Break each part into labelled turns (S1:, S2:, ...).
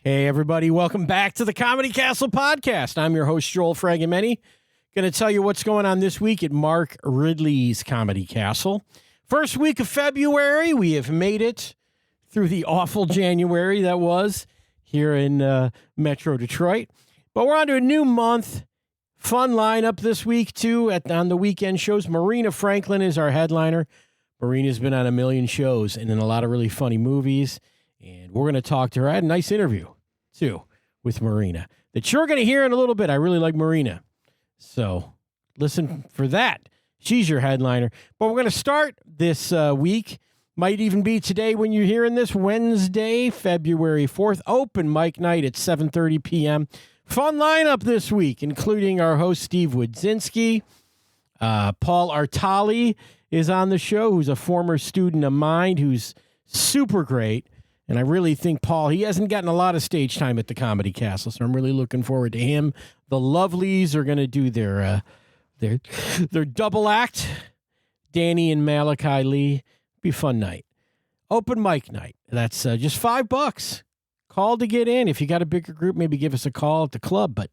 S1: Hey, everybody. Welcome back to the Comedy Castle podcast. I'm your host, Joel Fragomeni. Going to tell you what's going on this week at Mark Ridley's Comedy Castle. First week of February, we have made it through the awful January that was here in Metro Detroit. But we're on to a new month. Fun lineup this week, too, on the weekend shows. Marina Franklin is our headliner. Marina's been on a million shows and in a lot of really funny movies. And we're going to talk to her. I had a nice interview, too, with Marina that you're going to hear in a little bit. I really like Marina. So listen for that. She's your headliner. But we're going to start this week. Might even be today when you're hearing this, Wednesday, February 4th. Open mic night at 7:30 p.m. Fun lineup this week, including our host, Steve Wodzinski. Paul Artali is on the show, who's a former student of mine, who's super great. And I really think Paul, he hasn't gotten a lot of stage time at the Comedy Castle, so I'm really looking forward to him. The Lovelies are going to do their double act. Danny and Malachi Lee. Be a fun night. Open mic night. That's just $5. Call to get in. If you got a bigger group, maybe give us a call at the club. But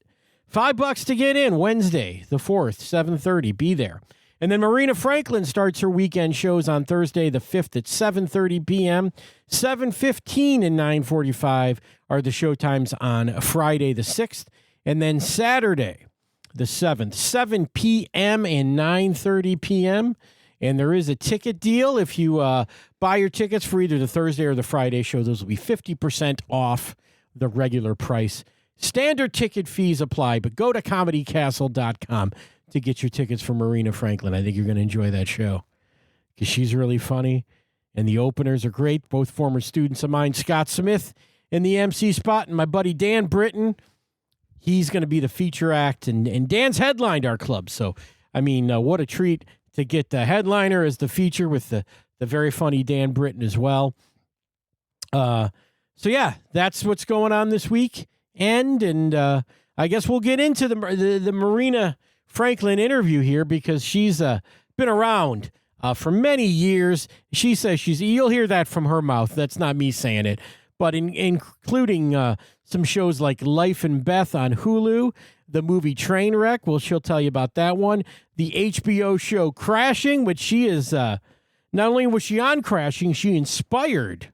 S1: $5 to get in. Wednesday, the 4th, 7:30. Be there. And then Marina Franklin starts her weekend shows on Thursday, the 5th at 7:30 p.m. 7:15 and 9:45 are the showtimes on Friday, the 6th. And then Saturday, the 7th, 7 p.m. and 9:30 p.m. And there is a ticket deal. If you buy your tickets for either the Thursday or the Friday show, those will be 50% off the regular price. Standard ticket fees apply, but go to comedycastle.com to get your tickets for Marina Franklin. I think you're going to enjoy that show because she's really funny, and the openers are great. Both former students of mine, Scott Smith in the MC spot, and my buddy Dan Britton. He's going to be the feature act, and Dan's headlined our club. So, I mean, what a treat to get the headliner as the feature with the very funny Dan Britton as well. So, yeah, that's what's going on this week. And I guess we'll get into the Marina Franklin interview here because she's been around for many years. She says you'll hear that from her mouth. That's not me saying it, but including some shows like Life and Beth on Hulu, the movie Trainwreck. Well, she'll tell you about that one. The HBO show Crashing, which she is not only was she on Crashing, she inspired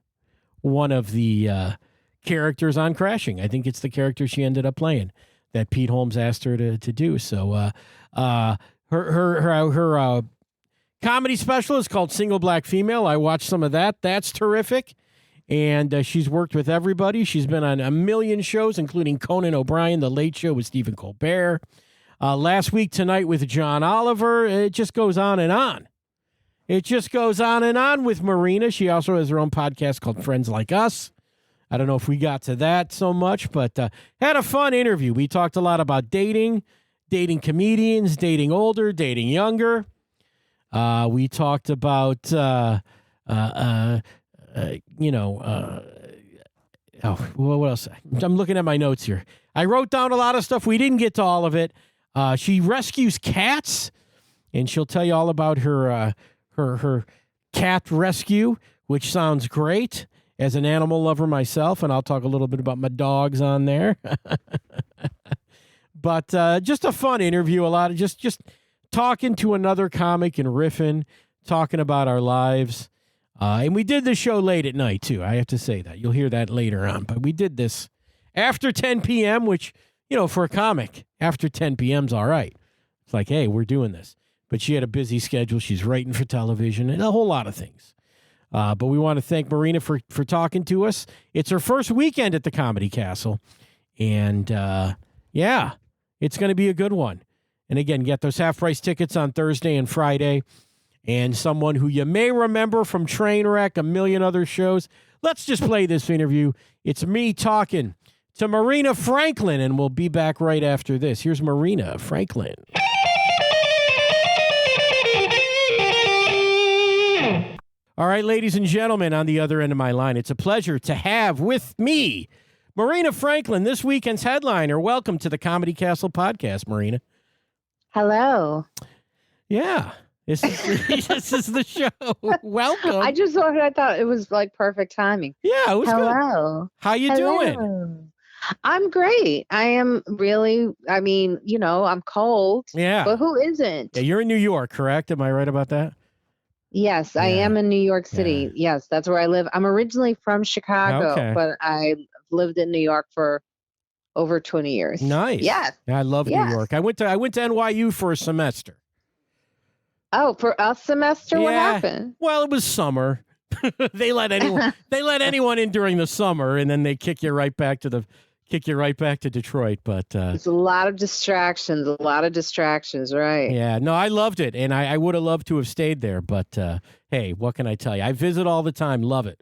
S1: one of the characters on Crashing. I think it's the character she ended up playing that Pete Holmes asked her to do. So her comedy special is called Single Black Female. I watched some of that. That's terrific. And she's worked with everybody. She's been on a million shows, including Conan O'Brien, The Late Show with Stephen Colbert. Last week, Tonight with John Oliver. It just goes on and on. It just goes on and on with Marina. She also has her own podcast called Friends Like Us. I don't know if we got to that so much, but had a fun interview. We talked a lot about dating comedians, dating older, dating younger. We talked about, what else? I'm looking at my notes here. I wrote down a lot of stuff. We didn't get to all of it. She rescues cats, and she'll tell you all about her cat rescue, which sounds great. As an animal lover myself, and I'll talk a little bit about my dogs on there. But just a fun interview, a lot of just talking to another comic and riffing, talking about our lives. And we did this show late at night, too. I have to say that. You'll hear that later on. But we did this after 10 p.m., which, for a comic, after 10 p.m.'s all right. It's like, hey, we're doing this. But she had a busy schedule. She's writing for television and a whole lot of things. But we want to thank Marina for talking to us. It's her first weekend at the Comedy Castle. And, it's going to be a good one. And, again, get those half-price tickets on Thursday and Friday. And someone who you may remember from Trainwreck, a million other shows. Let's just play this interview. It's me talking to Marina Franklin, and we'll be back right after this. Here's Marina Franklin. All right, ladies and gentlemen, on the other end of my line, it's a pleasure to have with me Marina Franklin, this weekend's headliner. Welcome to the Comedy Castle podcast, Marina.
S2: Hello.
S1: Yeah. This is this is the show. Welcome.
S2: I thought it was like perfect timing.
S1: Yeah, it was good.
S2: Hello.
S1: How you doing?
S2: I'm great. I am really, I'm cold.
S1: Yeah.
S2: But who isn't?
S1: Yeah, you're in New York, correct? Am I right about that?
S2: Yes, I am in New York City.
S1: Yeah.
S2: Yes, that's where I live. I'm originally from Chicago, but I lived in New York for over 20 years.
S1: Nice.
S2: Yes.
S1: Yeah, I love New York. I went to NYU for a semester.
S2: Oh, for a semester? What happened?
S1: Well, it was summer. They let anyone in during the summer, and then they kick you right back to Detroit. But
S2: it's a lot of distractions. Right?
S1: Yeah. No, I loved it, and I would have loved to have stayed there. But hey, what can I tell you? I visit all the time. Love it.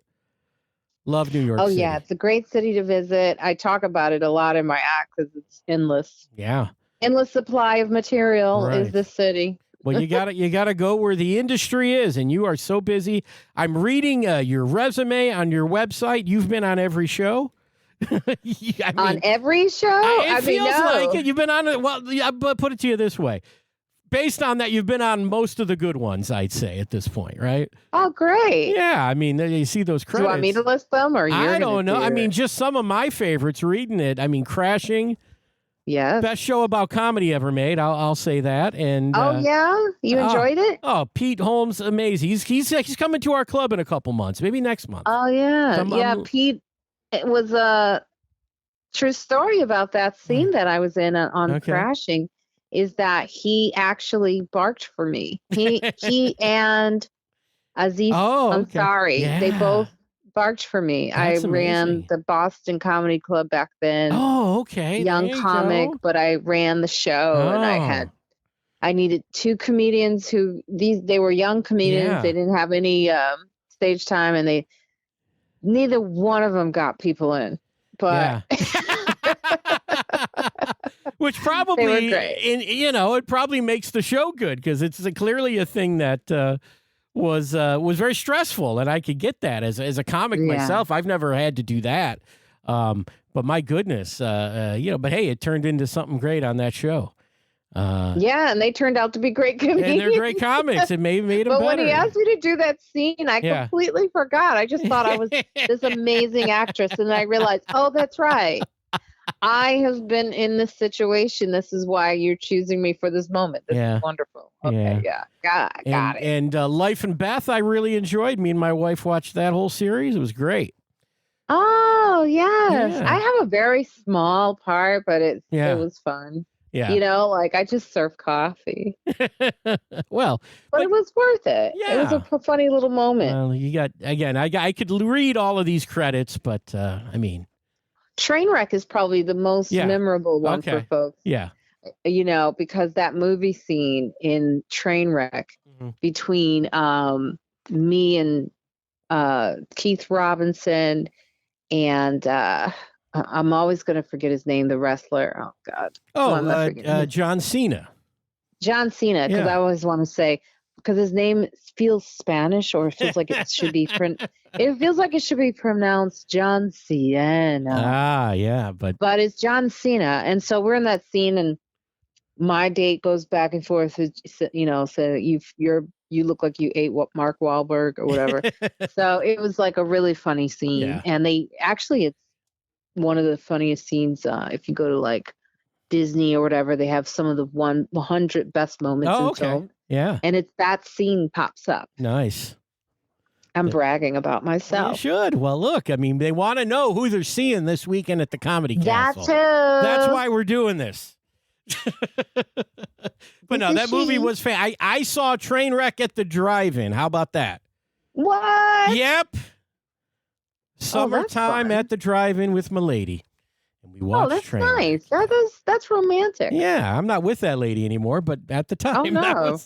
S1: Love New York City.
S2: Yeah, it's a great city to visit. I talk about it a lot in my act because it's endless.
S1: Yeah.
S2: Endless supply of material is this city.
S1: Well, you gotta go where the industry is, and you are so busy. I'm reading your resume on your website. You've been on every show.
S2: On every show?
S1: It feels like it. You've been on it. Well, but put it to you this way: based on that, you've been on most of the good ones, I'd say at this point, right?
S2: Oh, great!
S1: Yeah, I mean, you see those credits.
S2: Do you want me to list them, or
S1: I don't know. I mean, just some of my favorites. Reading it, I mean, Crashing.
S2: Yes.
S1: Best show about comedy ever made. I'll say that. And
S2: you enjoyed it?
S1: Oh, Pete Holmes, amazing. He's coming to our club in a couple months, maybe next month.
S2: Oh yeah, Pete. It was a true story about that scene that I was in on Crashing. Is that he actually barked for me? He and Aziz Ansari.
S1: Yeah.
S2: They both barked for me.
S1: That's
S2: I ran
S1: amazing.
S2: the Boston Comedy Club back then.
S1: Oh, okay.
S2: Young comic, but I ran the show and I needed two comedians they were young comedians.
S1: Yeah.
S2: They didn't have any stage time, and neither one of them got people in. But
S1: which probably,
S2: they were great.
S1: It probably makes the show good because it's clearly a thing that was very stressful, and I could get that as a comic myself. I've never had to do that, but my goodness, But hey, it turned into something great on that show.
S2: And they turned out to be great comedians.
S1: And they're great comics. It made them better.
S2: But when he asked me to do that scene, I completely forgot. I just thought I was this amazing actress, and I realized, oh, that's right. I have been in this situation. This is why you're choosing me for this moment. This is wonderful. Okay, got it.
S1: And Life and Beth, I really enjoyed. Me and my wife watched that whole series. It was great.
S2: Oh, yes. Yeah. I have a very small part, but it was fun.
S1: Yeah.
S2: I just serve coffee.
S1: Well,
S2: but it was worth it.
S1: Yeah.
S2: It was a funny little moment.
S1: Well, I could read all of these credits, but I mean.
S2: Trainwreck is probably the most memorable one for folks.
S1: Yeah.
S2: Because that movie scene in Trainwreck between me and Keith Robinson and I'm always going to forget his name, the wrestler. Oh, God.
S1: John Cena.
S2: John Cena, because I always want to say, because his name feels Spanish, or it feels like it should be it feels like it should be pronounced John Cena.
S1: Ah, yeah, but
S2: it's John Cena, and so we're in that scene, and my date goes back and forth. So you look like you ate Mark Wahlberg or whatever. So it was like a really funny scene, and it's one of the funniest scenes. If you go to like Disney or whatever, they have some of the 100 best moments in film.
S1: Yeah.
S2: And it's that scene pops up.
S1: Nice.
S2: I'm bragging about myself.
S1: You should. Well, look, I mean, they want to know who they're seeing this weekend at the Comedy Castle. That's why we're doing this. But no, that movie was I saw Trainwreck at the drive-in. How about that?
S2: What?
S1: Yep. Summertime at the drive-in with my lady. And we watched Trainwreck.
S2: Nice. That's romantic.
S1: Yeah, I'm not with that lady anymore, but at the time.
S2: Oh, no.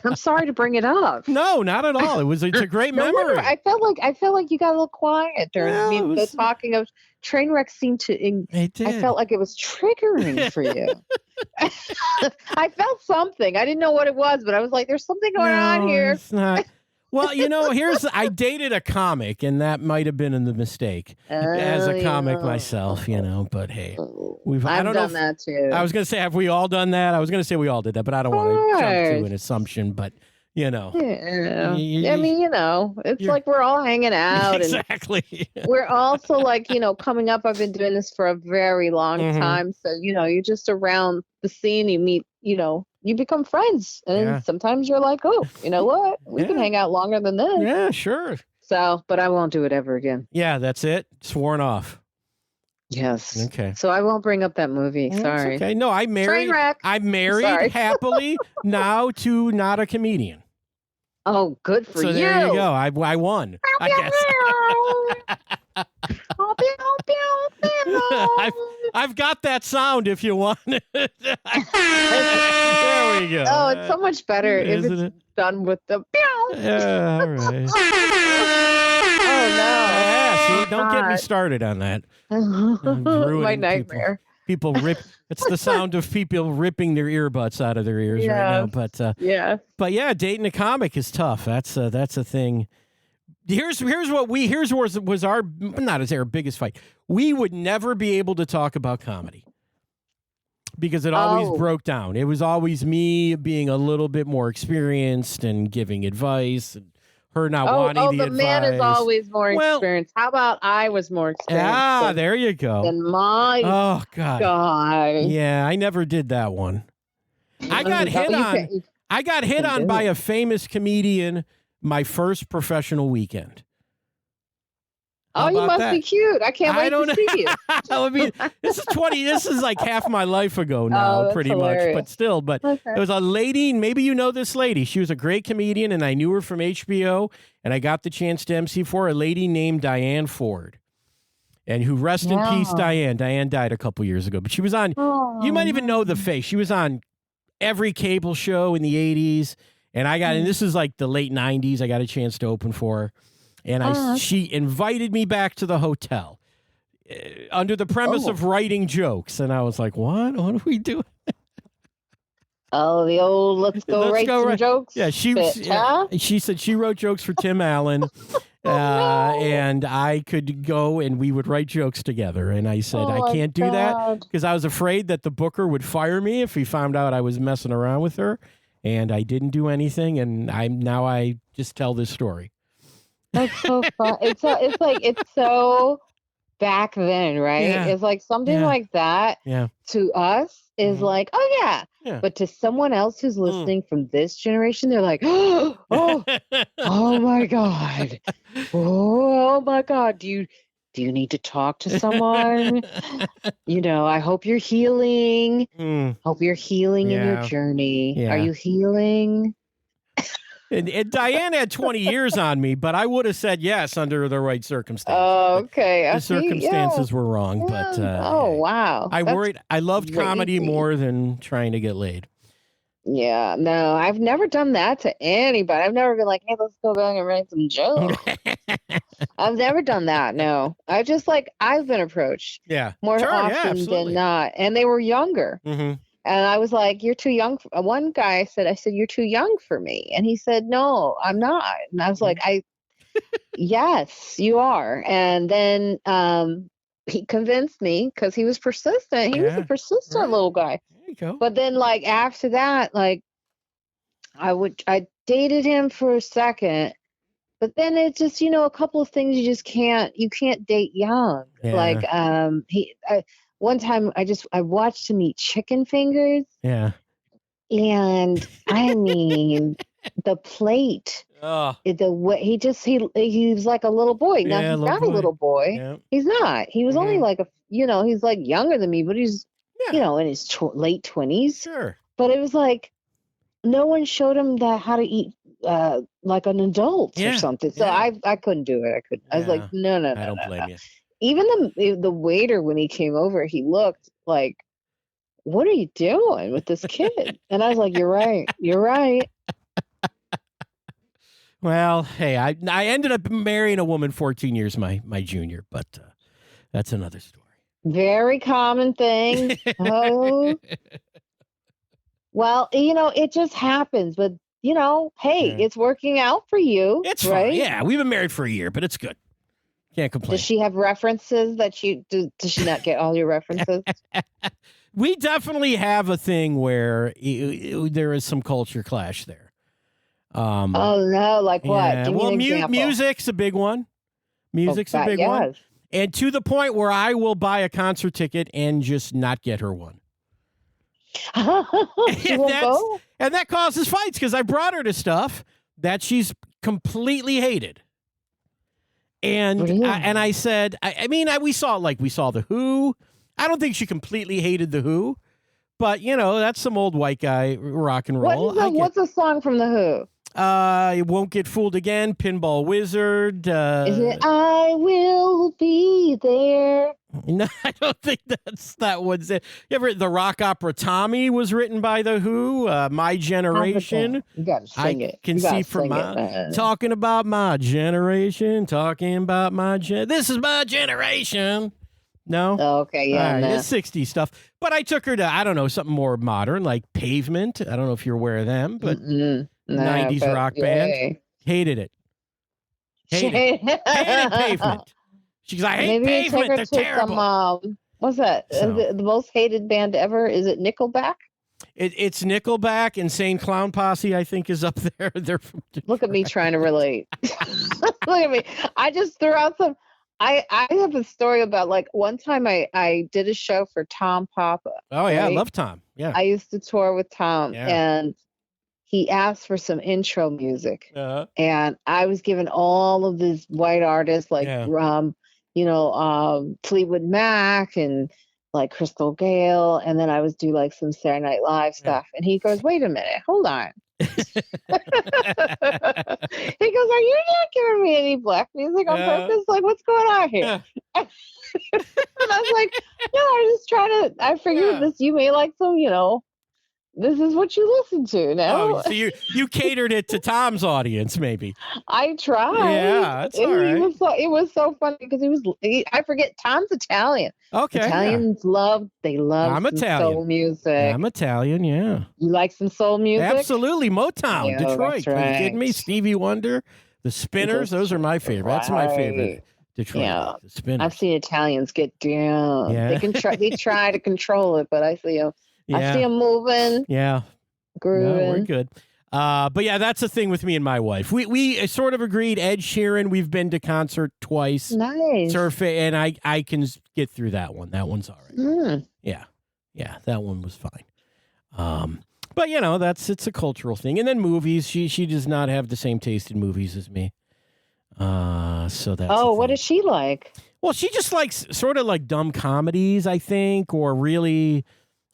S2: I'm sorry to bring it up.
S1: No, not at all. It's a great memory.
S2: I felt like you got a little quiet during the talking of Trainwreck seemed to. I felt like it was triggering for you. I felt something. I didn't know what it was, but I was like, "There's something going on here."
S1: It's not. Well, I dated a comic, and that might have been in the mistake as a comic myself, but hey,
S2: I've done that too.
S1: I was going to say, have we all done that? I was going to say we all did that, but I don't want to jump to an assumption, but
S2: Yeah. I mean, it's like we're all hanging out.
S1: Exactly.
S2: And we're also like, coming up, I've been doing this for a very long time. So, you're just around the scene, you meet, you become friends. And sometimes you're like, oh, you know what? We can hang out longer than this.
S1: Yeah, sure.
S2: So, but I won't do it ever again.
S1: Yeah, that's it. Sworn off.
S2: Yes.
S1: Okay.
S2: So I won't bring up that movie. Sorry.
S1: Okay. No, I'm married happily now to not a comedian.
S2: Oh, good for you.
S1: So there you go. I won. I guess. I've got that sound if you want it. There we go.
S2: Oh, it's so much better if it's done with the
S1: Yeah, all right.
S2: Oh no.
S1: Yeah, see, don't get me started on that.
S2: My nightmare.
S1: People rip. It's the sound of people ripping their earbuds out of their ears right now. But but yeah, dating a comic is tough. That's a thing. Here's what was our not as our biggest fight. We would never be able to talk about comedy because it always broke down. It was always me being a little bit more experienced and giving advice, and her not wanting the advice.
S2: Man is always more experienced. How about I was more experienced?
S1: There you go.
S2: Than my guy.
S1: Yeah, I never did that one. I got hit on. I got hit on by a famous comedian my first professional weekend.
S2: Oh, you must be cute. I can't wait to see you.
S1: I mean, this is like half my life ago now, pretty much, but still. But There was a lady, maybe you know this lady. She was a great comedian, and I knew her from HBO, and I got the chance to MC for her, a lady named Diane Ford. And who rest in peace, Diane. Diane died a couple years ago, but she was on, you might even know the face. She was on every cable show in the 80s. And and this is like the late 90s. I got a chance to open for her. And she invited me back to the hotel under the premise of writing jokes. And I was like, what? What are we doing?
S2: Oh, the old let's go write some jokes.
S1: Yeah, she said she wrote jokes for Tim Allen. And I could go and we would write jokes together. And I said, I can't do that because I was afraid that the booker would fire me if he found out I was messing around with her. And I didn't do anything, and I just tell this story.
S2: That's so fun. It's so back then, right? Yeah. It's like something like that to us is like, oh yeah. But to someone else who's listening from this generation, they're like, oh my God. Oh my God. Do you need to talk to someone? I hope you're healing. Hope you're healing in your journey. Yeah. Are you healing?
S1: And Diane had 20 years on me, but I would have said yes under the right circumstances.
S2: Oh, okay.
S1: The circumstances were wrong, but
S2: wow.
S1: I loved comedy more than trying to get laid.
S2: Yeah, no, I've never done that to anybody. I've never been like, hey, let's go back and write some jokes. I've never done that. No, I've been approached.
S1: Yeah.
S2: More often than not. And they were younger.
S1: Mm-hmm.
S2: And I was like, you're too young. One guy said, you're too young for me. And he said, no, I'm not. And I was like, yes, you are. And then he convinced me because he was persistent. He was a persistent little guy.
S1: Go.
S2: But then after that, I dated him for a second, but then it's just, a couple of things you can't date young. Yeah. One time I watched him eat chicken fingers.
S1: Yeah.
S2: And I mean, the plate, the way he was like a little boy. Now he's not a little boy. Yeah. He's not. He was only he's like younger than me, but he's, in his late 20s.
S1: Sure.
S2: But it was like, no one showed him how to eat like an adult or something. So I couldn't do it. I was like, no.
S1: I don't blame you.
S2: Even the waiter, when he came over, he looked like, what are you doing with this kid? And I was like, you're right. You're right.
S1: Well, hey, I ended up marrying a woman 14 years my junior, but that's another story.
S2: Very common thing. Oh. Well, it just happens. But hey,
S1: Yeah.
S2: it's working out for you.
S1: It's
S2: right?
S1: fine. Yeah, we've been married for a year, but it's good. Can't complain.
S2: Does she have references that does she not get all your references?
S1: We definitely have a thing where there is some culture clash there.
S2: Oh no, like what?
S1: Yeah,
S2: Give me an example.
S1: Music's a big one. Music's a big one. And to the point where I will buy a concert ticket and just not get her one.
S2: She won't go?
S1: And that causes fights because I brought her to stuff that she's completely hated. And
S2: Really?
S1: I said, we saw the Who. I don't think she completely hated the Who, but that's some old white guy rock and roll.
S2: What's a song from the Who?
S1: You Won't Get Fooled Again, Pinball Wizard.
S2: Is it I Will Be There?
S1: No, I don't think that one's it. The rock opera Tommy was written by the Who. My Generation.
S2: You gotta sing it.
S1: I can see from talking about my generation, this is my generation. No?
S2: Oh, okay, yeah.
S1: Right, it's 60s stuff. But I took her to, I don't know, something more modern, like Pavement. I don't know if you're aware of them, but 90s rock band. Hated it. Hated Pavement. She goes, I hate Pavement. They're terrible.
S2: What's that? The most hated band ever? Is it Nickelback?
S1: It's Nickelback. Insane Clown Posse, I think, is up there. They're from Detroit.
S2: Look at me trying to relate. Look at me. I just threw out some. I have a story about one time I did a show for Tom Papa.
S1: Oh, yeah. Right? I love Tom. Yeah.
S2: I used to tour with Tom, and he asked for some intro music. And I was given all of these white artists Fleetwood Mac and Crystal Gale. And then I was do some Saturday Night Live stuff. And he goes, wait a minute, hold on. He goes, are you not giving me any black music on purpose? What's going on here? And I was like, no, I'm just trying to, I figured this, you may like some, this is what you listen to now.
S1: Oh, so you catered it to Tom's audience, maybe.
S2: I tried.
S1: Yeah, that's all right.
S2: It was so funny because I forget, Tom's Italian.
S1: Okay.
S2: Italians love soul music.
S1: I'm Italian, yeah.
S2: You like some soul music?
S1: Absolutely. Motown,
S2: yeah,
S1: Detroit.
S2: Right.
S1: Are you kidding me? Stevie Wonder, the Spinners, those are my favorite. Right. That's my favorite. Detroit. Yeah. The Spinners.
S2: I've seen Italians get down. Yeah. They try to control it, but I see them. Yeah. I see them moving.
S1: Yeah.
S2: Grooving.
S1: No, we're good. But yeah, that's the thing with me and my wife. We sort of agreed. Ed Sheeran, we've been to concert twice.
S2: Nice.
S1: And I can get through that one. That one's all right.
S2: Mm.
S1: Yeah. Yeah, that one was fine. But it's a cultural thing. And then movies. She does not have the same taste in movies as me. So that's
S2: what is she like?
S1: Well, she just likes sort of like dumb comedies, I think, or really,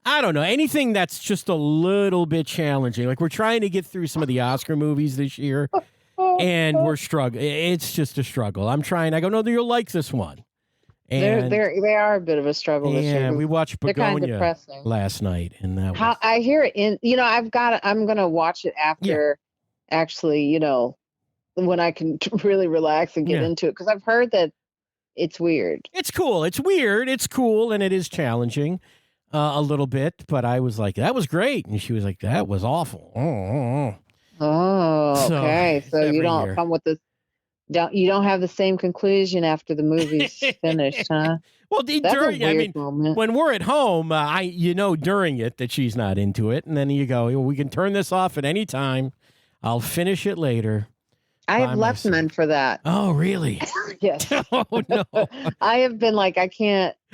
S1: I don't know, anything that's just a little bit challenging. We're trying to get through some of the Oscar movies this year, and we're struggling. It's just a struggle. I go, no, you'll like this one. And
S2: they are a bit of a struggle this year.
S1: Yeah, we watched Begonia last night, and that was...
S2: I hear it I'm gonna watch it after, actually, when I can really relax and get into it, because I've heard that it's weird.
S1: It's cool. It's weird. It's cool, and it is challenging a little bit. But I was like, that was great, and she was like, that was awful.
S2: Oh, okay. So you don't come with this. You don't have the same conclusion after the movie's finished, huh?
S1: Well, when we're at home, during it that she's not into it, and then you go, we can turn this off at any time. I'll finish it later.
S2: I have left men for that.
S1: Oh, really?
S2: Yes.
S1: Oh, no.
S2: I have been like,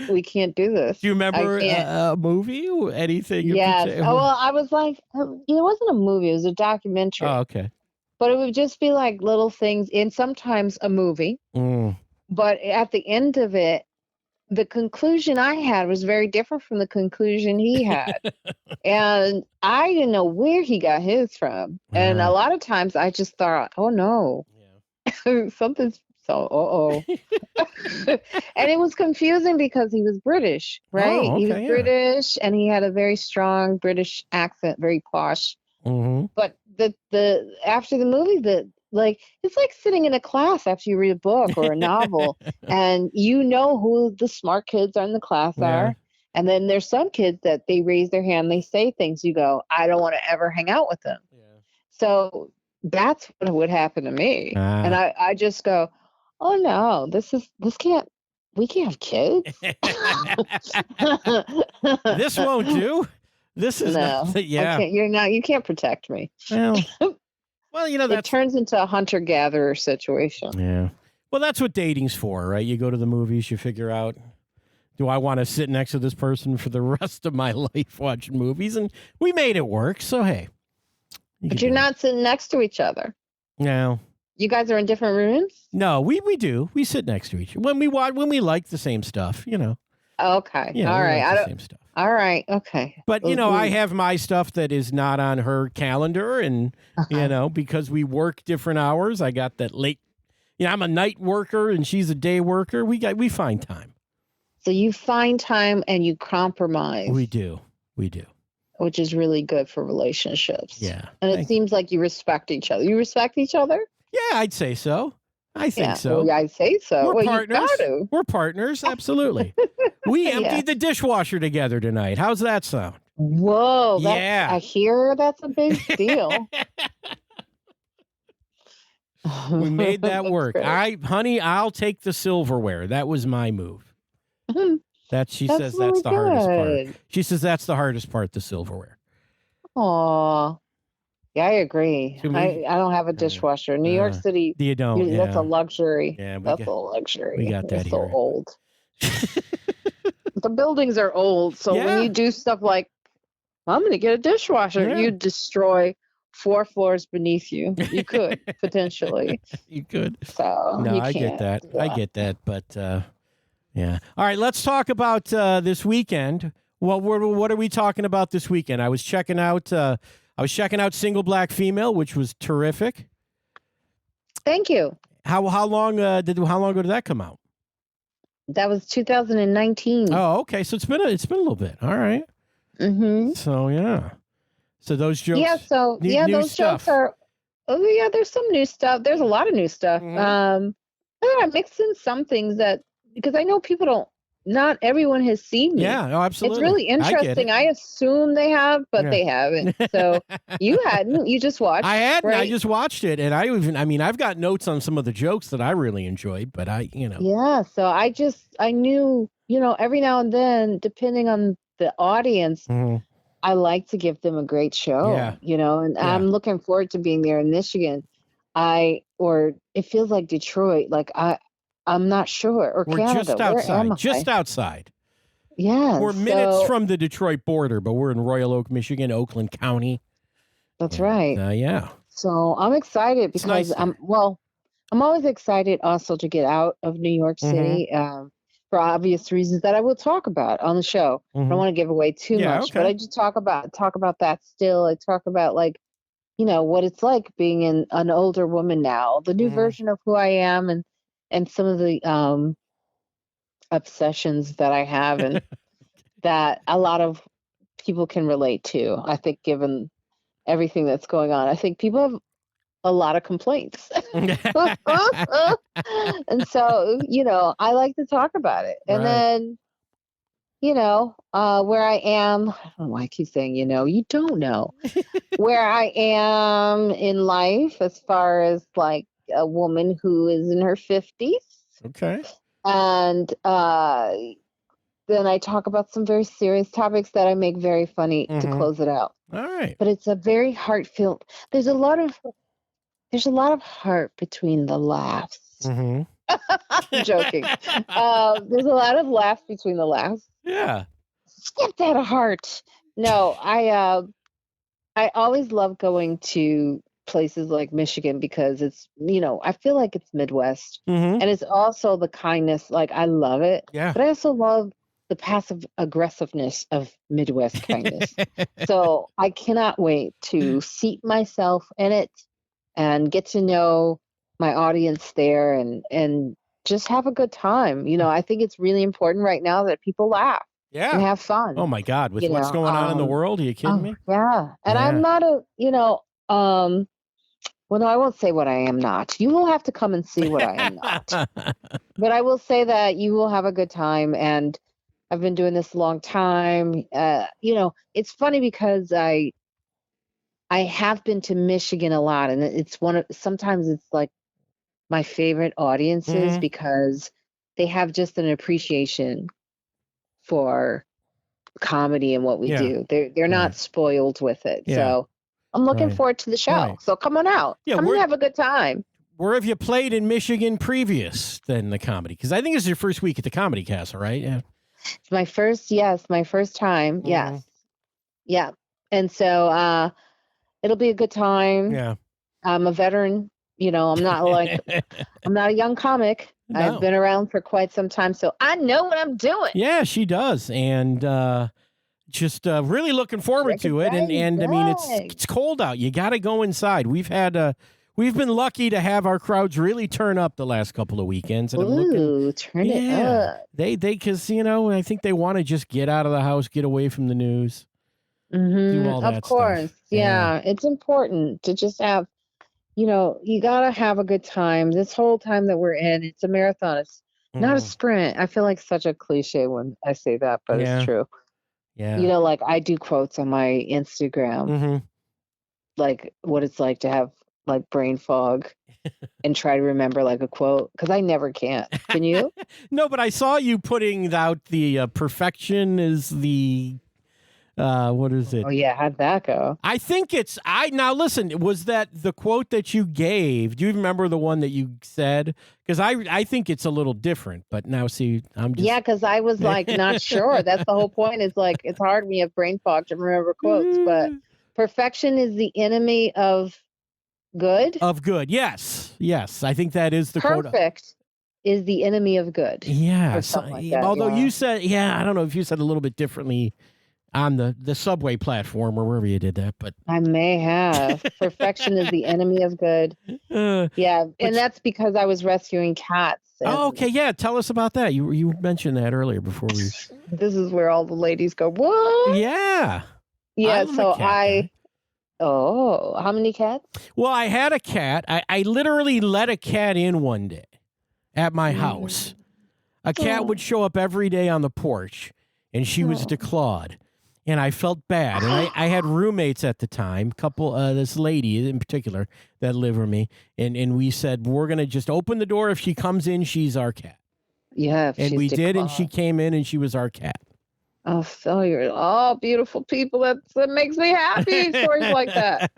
S2: we can't do this.
S1: Do you remember a movie or anything?
S2: Yes. Well, I was like, it wasn't a movie. It was a documentary.
S1: Oh, okay.
S2: But it would just be like little things, and sometimes a movie.
S1: Mm.
S2: But at the end of it, the conclusion I had was very different from the conclusion he had. And I didn't know where he got his from. And a lot of times I just thought, oh no, something's and it was confusing because he was British, right?
S1: Oh, okay,
S2: he was British, and he had a very strong British accent, very posh.
S1: Mm-hmm.
S2: But the after the movie, it's like sitting in a class after you read a book or a novel, and who the smart kids are in the class are. And then there's some kids that they raise their hand, they say things, you go, I don't want to ever hang out with them. Yeah. So that's what would happen to me. And I just go, oh no, this can't, we can't have kids.
S1: This won't do. This is
S2: No,
S1: not. Yeah.
S2: You can't protect me.
S1: Well,
S2: It
S1: that's.
S2: turns into a hunter-gatherer situation.
S1: Yeah. Well, that's what dating's for, right? You go to the movies, you figure out, do I want to sit next to this person for the rest of my life watching movies? And we made it work. So, hey.
S2: But you're not sitting next to each other.
S1: No.
S2: You guys are in different rooms?
S1: No, we do. We sit next to each other. When we like the same stuff,
S2: Okay.
S1: Yeah,
S2: all right.
S1: like the same stuff.
S2: All right. Okay.
S1: But, I have my stuff that is not on her calendar. And, because we work different hours, I got that late. I'm a night worker and she's a day worker. We find time.
S2: So you find time and you compromise.
S1: We do.
S2: Which is really good for relationships.
S1: Yeah.
S2: And it seems like you respect each other. You respect each other?
S1: Yeah, I'd say so. I think so.
S2: Well, yeah, I'd say so.
S1: We're partners.
S2: You got to.
S1: We're partners. Absolutely. We emptied the dishwasher together tonight. How's that sound?
S2: Whoa.
S1: Yeah.
S2: I hear that's a big deal.
S1: We made that work. Honey, I'll take the silverware. That was my move. She says that's the hardest part. She says that's the hardest part, the silverware.
S2: Aw. Yeah, I agree. I don't have a dishwasher. New York City.
S1: You don't.
S2: That's a luxury.
S1: Yeah,
S2: that's a luxury.
S1: We got that
S2: so
S1: here.
S2: old. The buildings are old. So when you do stuff like, I'm going to get a dishwasher, you destroy 4 floors beneath you. You could, potentially.
S1: You could.
S2: So
S1: no, I get that. I get that. But, yeah. All right, let's talk about this weekend. Well, what are we talking about this weekend? I was checking out Single Black Female, which was terrific.
S2: Thank you.
S1: How long ago did that come out?
S2: That was 2019.
S1: Oh, okay. So it's been a little bit. All right.
S2: Mm-hmm.
S1: So yeah. So those jokes.
S2: Yeah. So those jokes are. Oh yeah, there's some new stuff. There's a lot of new stuff.
S1: Mm-hmm.
S2: I mixed in some things because I know people don't. Not everyone has seen me.
S1: Yeah, no, absolutely.
S2: It's really interesting. I assume they have, but they haven't. So you hadn't. You just watched.
S1: I hadn't.
S2: Right?
S1: I just watched it, and I've got notes on some of the jokes that I really enjoyed, but
S2: Yeah. So I knew, every now and then, depending on the audience, I like to give them a great show.
S1: Yeah.
S2: And I'm looking forward to being there in Michigan. It feels like Detroit. Like I'm not sure. Or
S1: we're
S2: Canada.
S1: just outside. Just outside.
S2: Yeah.
S1: We're minutes from the Detroit border, but we're in Royal Oak, Michigan, Oakland County.
S2: That's right.
S1: Yeah.
S2: So I'm excited because I'm always excited also to get out of New York City for obvious reasons that I will talk about on the show. I don't want to give away too much, but I just talk about that still. I talk about what it's like being an older woman now, the new version of who I am, and some of the obsessions that I have and that a lot of people can relate to. I think given everything that's going on, I think people have a lot of complaints. And so, I like to talk about it. And then, where I am, I don't know why I keep saying, you don't know where I am in life as far as like a woman who is in her 50s.
S1: Okay.
S2: And then I talk about some very serious topics that I make very funny to close it out.
S1: All right.
S2: But it's a very heart-filled. There's a lot of heart between the laughs. I'm joking. There's a lot of laughs between the laughs.
S1: Yeah.
S2: Skip that heart. No, I always love going to places like Michigan because it's, I feel like it's Midwest and it's also the kindness. Like I love it.
S1: Yeah.
S2: But I also love the passive aggressiveness of Midwest kindness. So I cannot wait to seat myself in it and get to know my audience there and just have a good time. I think it's really important right now that people laugh.
S1: Yeah.
S2: And have fun.
S1: Oh my God. With what's going on in the world? Are you kidding me?
S2: Yeah. And I'm not well, no, I won't say what I am not. You will have to come and see what I am not. But I will say that you will have a good time. And I've been doing this a long time. It's funny because I have been to Michigan a lot, and it's sometimes it's like my favorite audiences because they have just an appreciation for comedy and what we do. They're not spoiled with it.
S1: Yeah.
S2: So I'm looking forward to the show.
S1: Right.
S2: So come on out.
S1: Yeah,
S2: come and have a good time.
S1: Where have you played in Michigan previous than the comedy? Because I think it's your first week at the Comedy Castle, right? Yeah.
S2: It's my first time. Yes. Yeah. And so it'll be a good time.
S1: Yeah.
S2: I'm a veteran. You know, I'm not a young comic.
S1: No.
S2: I've been around for quite some time, so I know what I'm doing.
S1: Yeah, she does. And just really looking forward to it. And I mean, it's cold out. You got to go inside. We've been lucky to have our crowds really turn up the last couple of weekends. And
S2: turn it up.
S1: Because, I think they want to just get out of the house, get away from the news. Do all that
S2: of course.
S1: stuff.
S2: Yeah. It's important to just have, you got to have a good time. This whole time that we're in, it's a marathon. It's not a sprint. I feel like such a cliche when I say that, but it's true.
S1: Yeah.
S2: Like I do quotes on my Instagram, like what it's like to have like brain fog and try to remember like a quote because I never can. Can you?
S1: No, but I saw you putting out the perfection is the what is it?
S2: Oh yeah, how'd that go?
S1: I think now listen, was that the quote that you gave? Do you remember the one that you said? Because I think it's a little different, but now see, I'm just...
S2: Yeah, because I was like not sure. That's the whole point. Is like it's hard when you have brain fog to remember quotes, but perfection is the enemy of good.
S1: Of good, yes. I think that is the quote.
S2: Perfect is the enemy of good.
S1: Yeah.
S2: Like that,
S1: although you said, I don't know if you said a little bit differently on the subway platform or wherever you did that, but
S2: I may have. Perfection is the enemy of good. Yeah, and that's because I was rescuing cats.
S1: Okay. Yeah, tell us about that. You mentioned that earlier before we.
S2: This is where all the ladies go. What?
S1: Yeah.
S2: Yeah. So how many cats?
S1: Well, I had a cat. I literally let a cat in one day at my house. A cat would show up every day on the porch, and she was declawed. And I felt bad. And I had roommates at the time, this lady in particular that lived with me. And we said, we're going to just open the door. If she comes in, she's our cat.
S2: Yeah.
S1: And we did. And she came in and she was our cat.
S2: Oh, so you're all beautiful people. That makes me happy. Stories like that.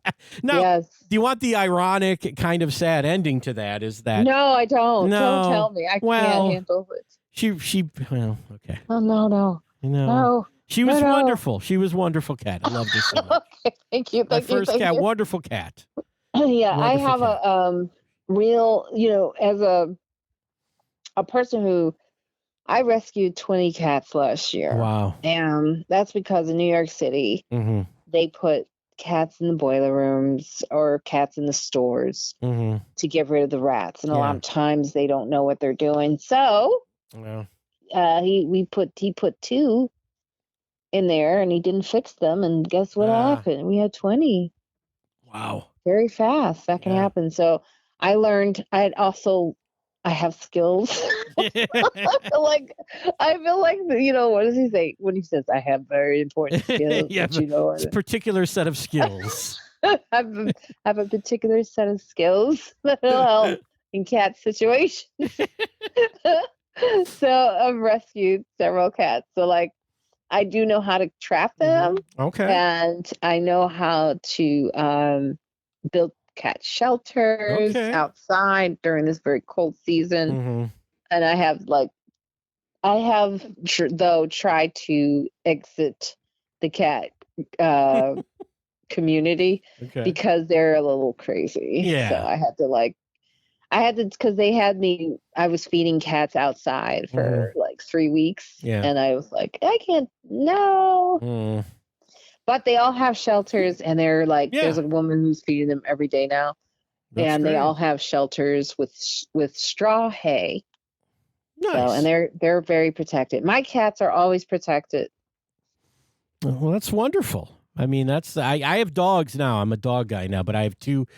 S1: Now, do you want the ironic kind of sad ending to that? Is that?
S2: No, I don't.
S1: No.
S2: Don't tell me. I can't handle it.
S1: Okay.
S2: Oh, no. No.
S1: She was wonderful. She was a wonderful cat. I loved her so much.
S2: Okay, thank you.
S1: My first cat, wonderful cat.
S2: Yeah,
S1: wonderful
S2: I have
S1: cat.
S2: a real, as a person who I rescued 20 cats last year.
S1: Wow.
S2: And that's because in New York City, they put cats in the boiler rooms or cats in the stores to get rid of the rats. And a lot of times they don't know what they're doing. So he put 2 in there and he didn't fix them, and guess what happened? We had 20.
S1: Wow.
S2: Very fast. That can happen. So I learned I have skills. I feel like what does he say when he says I have very important skills?
S1: It's a particular set of skills.
S2: I have a particular set of skills that will help in cat situations. So I've rescued several cats. So like I do know how to trap them.
S1: Okay.
S2: And I know how to build cat shelters outside during this very cold season. And I have tried to exit the cat community because they're a little crazy.
S1: Yeah.
S2: So I had to because I was feeding cats outside for like 3 weeks.
S1: Yeah.
S2: And I was like, I can't, no. But they all have shelters, and they're like, there's a woman who's feeding them every day now. That's great. They all have shelters with straw hay.
S1: Nice.
S2: So, and they're very protected. My cats are always protected.
S1: Well, that's wonderful. I mean, I have dogs now. I'm a dog guy now, but I have two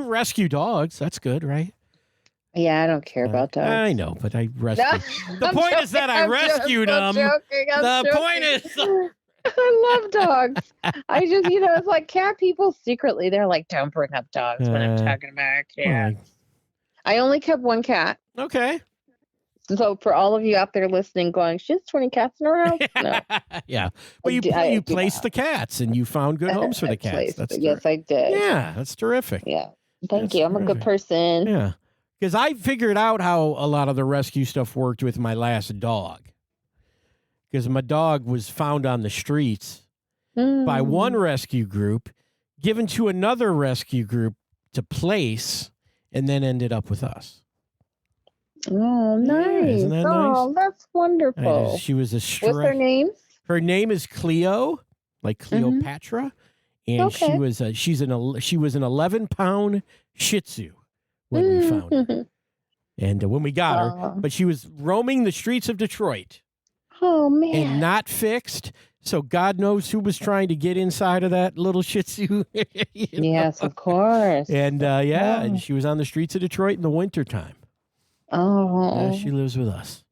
S1: rescue dogs. That's good, right?
S2: Yeah, I don't care about dogs.
S1: I know, but I rescued. The point is that I rescued them. The point is
S2: I love dogs. I just, it's like cat people secretly, they're like, don't bring up dogs when I'm talking about cats.
S1: Well,
S2: I only kept one cat.
S1: okay.
S2: So for all of you out there listening, going, she has 20 cats in her house? No.
S1: Yeah. Well, you placed the cats and you found good homes for the cats.
S2: Yes, I did.
S1: Yeah, that's terrific.
S2: Yeah. Thank you. I'm a good person.
S1: Yeah. Because I figured out how a lot of the rescue stuff worked with my last dog. Because my dog was found on the streets by one rescue group, given to another rescue group to place, and then ended up with us.
S2: Oh, nice.
S1: Yeah, isn't that nice?
S2: That's wonderful.
S1: She was a
S2: What's her name?
S1: Her name is Cleo, like Cleopatra. And she was an 11-pound Shih Tzu when we found her. And when we got her, but she was roaming the streets of Detroit.
S2: Oh, man.
S1: And not fixed. So God knows who was trying to get inside of that little Shih Tzu.
S2: Yes, of course.
S1: And and she was on the streets of Detroit in the wintertime.
S2: Oh.
S1: She lives with us.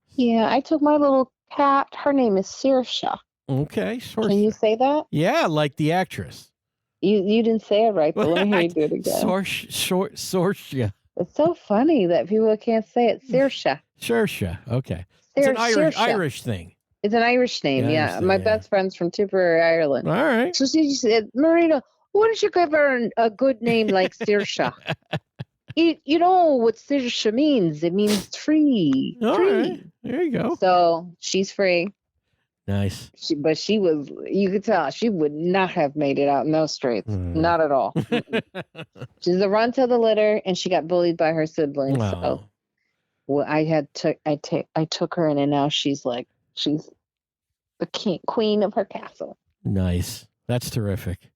S2: Yeah, I took my little cat. Her name is Saoirse.
S1: Okay, Saoirse.
S2: Can you say that?
S1: Yeah, like the actress.
S2: You didn't say it right, but let me hear you do it again.
S1: Saoirse.
S2: It's so funny that people can't say it. Saoirse.
S1: Saoirse. Okay. It's an Irish thing.
S2: It's an Irish name, yeah. My best friend's from Tipperary, Ireland.
S1: All right.
S2: So she said, Marina, why don't you give her a good name like Saoirse? You know what Saoirse means? It means free.
S1: All right. There you go.
S2: So she's free.
S1: Nice.
S2: But she was, you could tell, she would not have made it out in those streets. Not at all. She's a runt of the litter, and she got bullied by her siblings.
S1: Wow.
S2: So well, I took her in, and now she's the queen of her castle.
S1: Nice. That's terrific.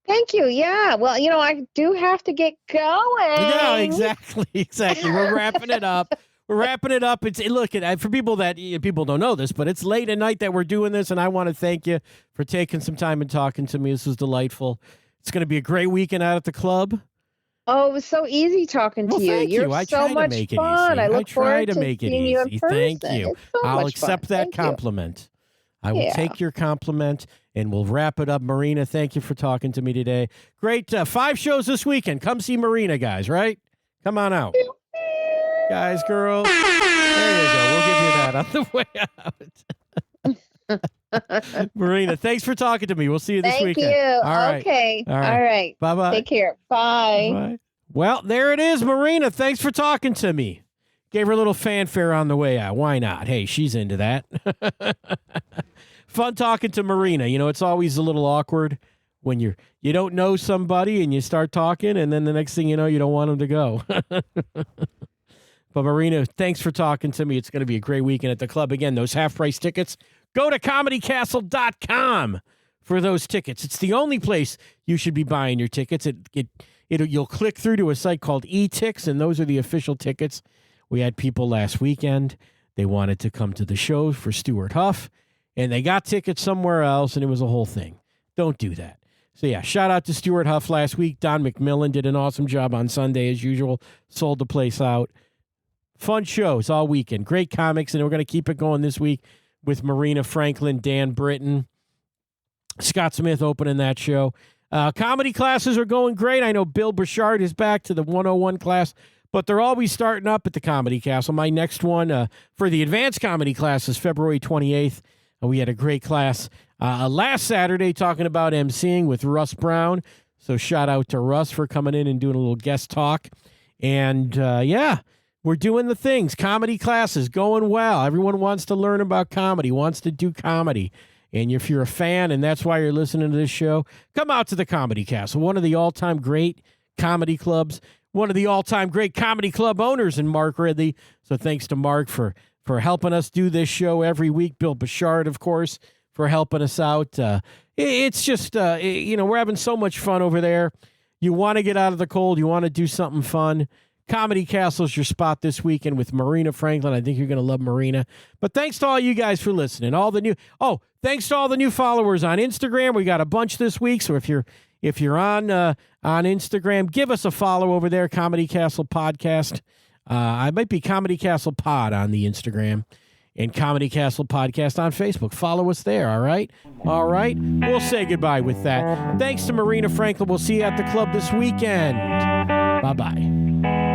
S2: Thank you. Yeah. Well, I do have to get going.
S1: Yeah, exactly. We're wrapping it up. Look, for people that people don't know this, but it's late at night that we're doing this, and I want to thank you for taking some time and talking to me. This was delightful. It's going to be a great weekend out at the club.
S2: Oh, it was so easy talking to you.
S1: Thank you. I
S2: so
S1: try
S2: much
S1: to make
S2: fun.
S1: it easy.
S2: I look forward to
S1: make it
S2: seeing
S1: easy.
S2: you in person.
S1: Thank you.
S2: It's so
S1: I'll
S2: much
S1: accept
S2: fun.
S1: that
S2: Thank
S1: compliment. I will take your compliment, and we'll wrap it up. Marina, thank you for talking to me today. Great. 5 shows this weekend. Come see Marina, guys, right? Come on out. Guys, girls. There you go. We'll give you that on the way out. Marina, thanks for talking to me. We'll see you this weekend.
S2: Thank you.
S1: All right.
S2: Okay. All right.
S1: Bye-bye.
S2: Take care. Bye.
S1: Bye. Well, there it is, Marina. Thanks for talking to me. Gave her a little fanfare on the way out. Why not? Hey, she's into that. Fun talking to Marina. It's always a little awkward when you don't know somebody and you start talking, and then the next thing you know, you don't want them to go. But Marina, thanks for talking to me. It's going to be a great weekend at the club. Again, those half-price tickets, go to comedycastle.com for those tickets. It's the only place you should be buying your tickets. You'll click through to a site called eTix, and those are the official tickets. We had people last weekend. They wanted to come to the show for Stuart Huff, and they got tickets somewhere else, and it was a whole thing. Don't do that. So, yeah, shout out to Stuart Huff last week. Don McMillan did an awesome job on Sunday, as usual. Sold the place out. Fun shows all weekend. Great comics, and we're going to keep it going this week with Marina Franklin, Dan Britton, Scott Smith opening that show. Comedy classes are going great. I know Bill Burchard is back to the 101 class, but they're always starting up at the Comedy Castle. My next one for the advanced comedy class is February 28th. We had a great class last Saturday talking about emceeing with Russ Brown. So shout out to Russ for coming in and doing a little guest talk. And, we're doing the things. Comedy classes going well. Everyone wants to learn about comedy, wants to do comedy. And if you're a fan and that's why you're listening to this show, come out to the Comedy Castle, one of the all-time great comedy clubs, one of the all-time great comedy club owners in Mark Ridley. So thanks to Mark for helping us do this show every week. Bill Burchard, of course, for helping us out. It's just, we're having so much fun over there. You want to get out of the cold. You want to do something fun. Comedy Castle's your spot this weekend with Marina Franklin. I think you're going to love Marina. But thanks to all you guys for listening. Thanks to all the new followers on Instagram. We got a bunch this week. So if you're on Instagram, give us a follow over there. Comedy Castle Podcast. I might be Comedy Castle Pod on the Instagram. and Comedy Castle Podcast on Facebook. Follow us there, all right? All right. We'll say goodbye with that. Thanks to Marina Franklin. We'll see you at the club this weekend. Bye-bye.